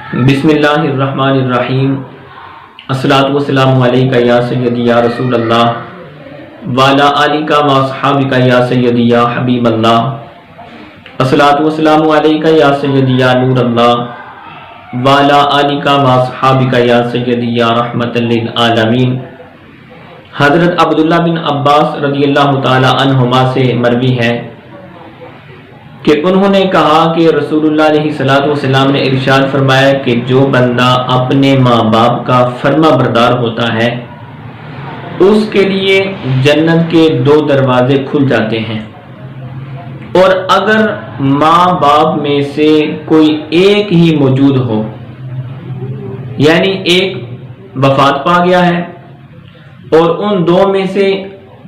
بسم اللہ الرحمن الرحیم۔ الصلاۃ والسلام علیکہ یا سیدی یا رسول اللہ وعلی آلک و اصحابک یا سیدی یا حبیب اللہ۔ الصلاۃ والسلام علیکہ یا سیدی یا نور اللہ وعلی آلک و اصحابک یا سیدی یا رحمت للعالمین۔ حضرت عبداللہ بن عباس رضی اللہ تعالی عنہما سے مروی ہے کہ انہوں نے کہا کہ رسول اللہ علیہ السلام نے ارشاد فرمایا کہ جو بندہ اپنے ماں باپ کا فرما بردار ہوتا ہے اس کے لیے جنت کے 2 دروازے کھل جاتے ہیں، اور اگر ماں باپ میں سے کوئی ایک ہی موجود ہو، یعنی ایک وفات پا گیا ہے اور ان 2 میں سے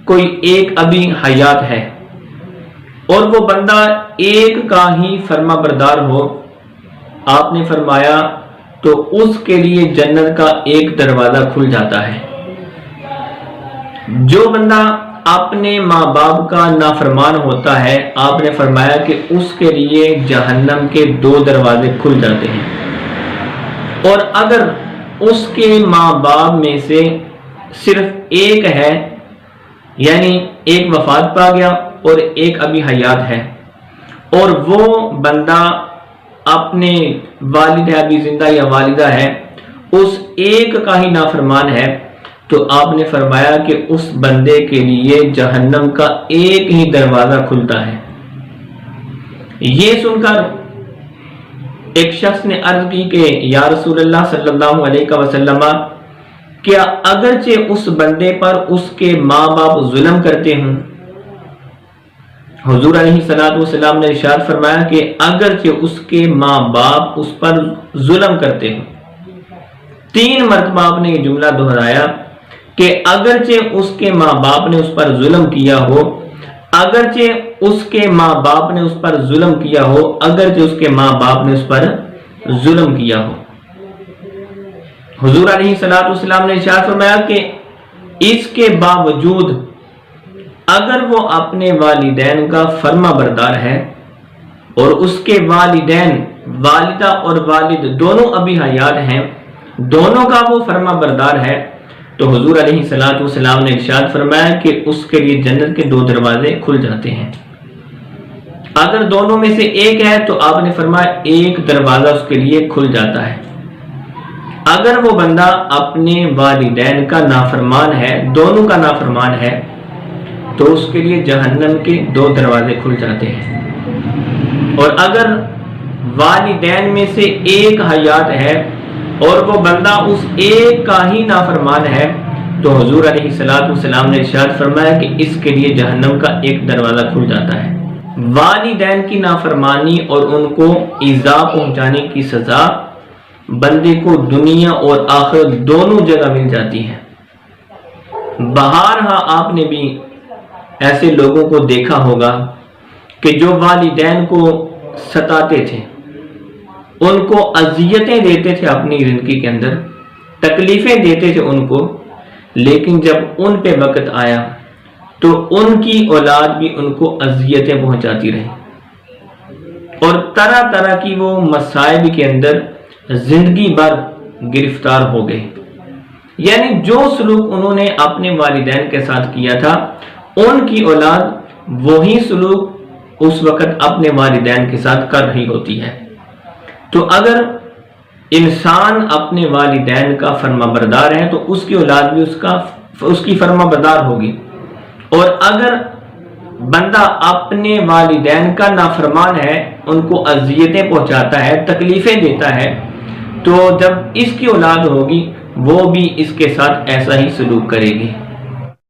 کوئی ایک ابھی حیات ہے، اور وہ بندہ ایک کا ہی فرما بردار ہو، آپ نے فرمایا تو اس کے لیے جنت کا ایک دروازہ کھل جاتا ہے۔ جو بندہ اپنے ماں باپ کا نافرمان ہوتا ہے، آپ نے فرمایا کہ اس کے لیے جہنم کے 2 دروازے کھل جاتے ہیں، اور اگر اس کے ماں باپ میں سے صرف ایک ہے، یعنی ایک وفات پا گیا اور ایک ابھی حیات ہے، اور وہ بندہ اپنے والد ابھی زندہ یا والدہ ہے، اس ایک کا ہی نافرمان ہے، تو آپ نے فرمایا کہ اس بندے کے لیے جہنم کا ایک ہی دروازہ کھلتا ہے۔ یہ سن کر ایک شخص نے عرض کی کہ یا رسول اللہ صلی اللہ علیہ وسلم، کیا اگرچہ اس بندے پر اس کے ماں باپ ظلم کرتے ہوں؟ حضور علیہ السلام نے ارشاد فرمایا کہ اگرچہ اس کے ماں باپ اس پر ظلم کرتے ہوں۔ 3 مرتبہ آپ نے یہ جملہ دہرایا کہ اگرچہ اس کے ماں باپ نے اس پر ظلم کیا ہو، اگرچہ اس کے ماں باپ نے اس پر ظلم کیا ہو، اگرچہ اس کے ماں باپ نے اس پر ظلم کیا ہو۔ حضور علیہ السلام نے ارشاد فرمایا کہ اس کے باوجود اگر وہ اپنے والدین کا فرما بردار ہے اور اس کے والدین، والدہ اور والد دونوں ابھی حیات ہیں، دونوں کا وہ فرما بردار ہے، تو حضور علیہ السلام نے ارشاد فرمایا کہ اس کے لیے جنت کے 2 دروازے کھل جاتے ہیں۔ اگر دونوں میں سے ایک ہے تو آپ نے فرمایا ایک دروازہ اس کے لیے کھل جاتا ہے۔ اگر وہ بندہ اپنے والدین کا نافرمان ہے، دونوں کا نافرمان ہے، تو اس کے لیے جہنم کے 2 دروازے کھل جاتے ہیں، اور اگر والدین میں سے ایک حیات ہے اور وہ بندہ اس ایک کا ہی نافرمان ہے، تو حضور علیہ السلام نے ارشاد فرمایا کہ اس کے لیے جہنم کا ایک دروازہ کھل جاتا ہے۔ والدین کی نافرمانی اور ان کو ایذا پہنچانے کی سزا بندے کو دنیا اور آخرت دونوں جگہ مل جاتی ہے۔ بہرحال آپ نے بھی ایسے لوگوں کو دیکھا ہوگا کہ جو والدین کو ستاتے تھے، ان کو اذیتیں دیتے تھے، اپنی زندگی کے اندر تکلیفیں دیتے تھے ان کو، لیکن جب ان پہ وقت آیا تو ان کی اولاد بھی ان کو اذیتیں پہنچاتی رہی، اور طرح طرح کی وہ مصائب کے اندر زندگی بھر گرفتار ہو گئے۔ یعنی جو سلوک انہوں نے اپنے والدین کے ساتھ کیا تھا، ان کی اولاد وہی سلوک اس وقت اپنے والدین کے ساتھ کر رہی ہوتی ہے۔ تو اگر انسان اپنے والدین کا فرما بردار ہے تو اس کی اولاد بھی اس کی فرما بردار ہوگی، اور اگر بندہ اپنے والدین کا نافرمان ہے، ان کو اذیتیں پہنچاتا ہے، تکلیفیں دیتا ہے، تو جب اس کی اولاد ہوگی وہ بھی اس کے ساتھ ایسا ہی سلوک کرے گی۔